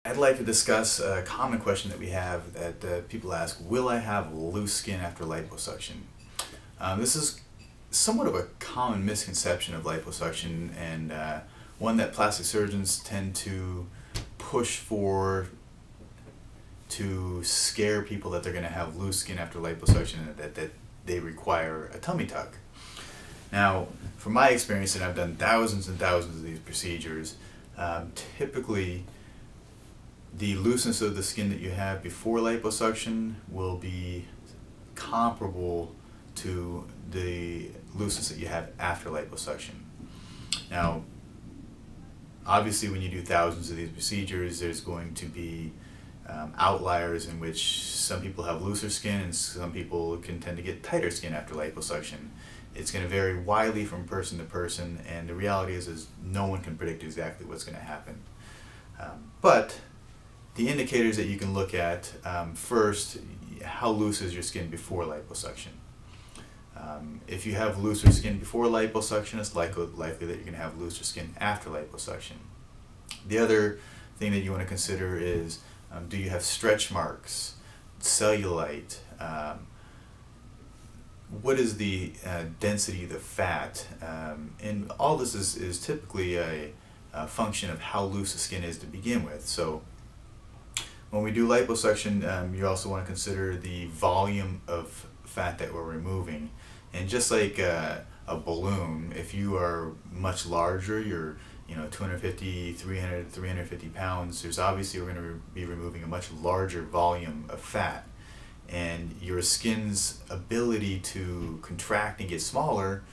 I'd like to discuss a common question that we have that people ask: will I have loose skin after liposuction? This is somewhat of a common misconception of liposuction, and one that plastic surgeons tend to push for to scare people that they're going to have loose skin after liposuction and that they require a tummy tuck. Now, from my experience, and I've done thousands and thousands of these procedures, typically the looseness of the skin that you have before liposuction will be comparable to the looseness that you have after liposuction. Now, obviously when you do thousands of these procedures, there's going to be outliers in which some people have looser skin and some people can tend to get tighter skin after liposuction. It's going to vary widely from person to person, and the reality is no one can predict exactly what's going to happen. But the indicators that you can look at, first, how loose is your skin before liposuction? If you have looser skin before liposuction, it's likely that you're going to have looser skin after liposuction. The other thing that you want to consider is, do you have stretch marks, cellulite? What is the density of the fat? And all this is typically a function of how loose the skin is to begin with. So when we do liposuction, you also want to consider the volume of fat that we're removing. And just like a balloon, if you are much larger, you're 250, 300, 350 pounds, there's obviously we're going to be removing a much larger volume of fat. And your skin's ability to contract and get smaller,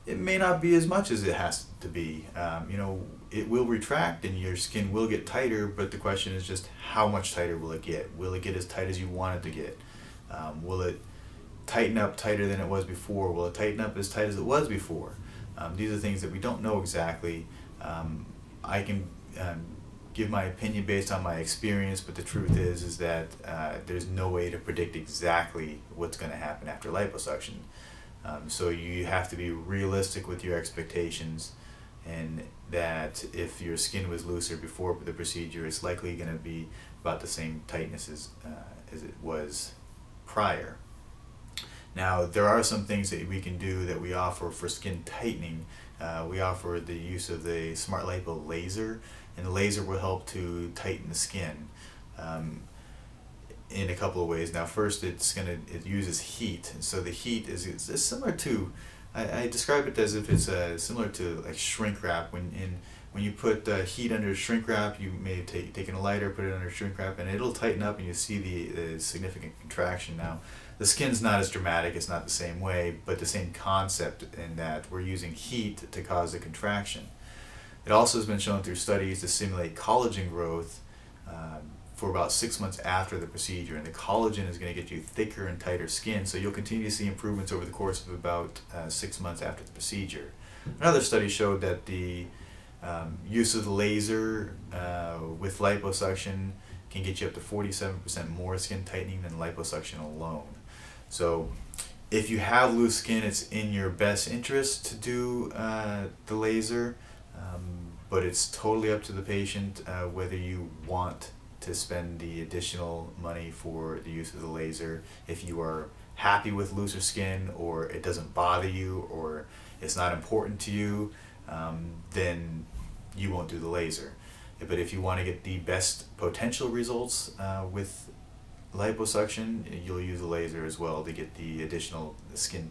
it may not be as much as it has to be. It will retract and your skin will get tighter, but the question is just how much tighter will it get? Will it get as tight as you want it to get? Will it tighten up tighter than it was before? Will it tighten up as tight as it was before? These are things that we don't know exactly. I can give my opinion based on my experience, but the truth is that there's no way to predict exactly what's going to happen after liposuction. So you have to be realistic with your expectations, and that if your skin was looser before the procedure, it's likely going to be about the same tightness as it was prior. Now, there are some things that we can do that we offer for skin tightening. We offer the use of the Smart Lipo laser, and the laser will help to tighten the skin in a couple of ways. Now, first, it uses heat, and so the heat is similar to, I describe it as if it's similar to like shrink wrap. When you put heat under shrink wrap, you may take a lighter, put it under shrink wrap, and it'll tighten up, and you see the significant contraction. Now, the skin's not as dramatic, it's not the same way, but the same concept in that we're using heat to cause the contraction. It also has been shown through studies to simulate collagen growth for about 6 months after the procedure, and the collagen is going to get you thicker and tighter skin, so you'll continue to see improvements over the course of about 6 months after the procedure. Another study showed that the use of the laser with liposuction can get you up to 47% more skin tightening than liposuction alone. So if you have loose skin, it's in your best interest to do the laser, but it's totally up to the patient whether you want to spend the additional money for the use of the laser. If you are happy with looser skin, or it doesn't bother you, or it's not important to you, then you won't do the laser. But if you want to get the best potential results with liposuction, you'll use the laser as well to get the additional skin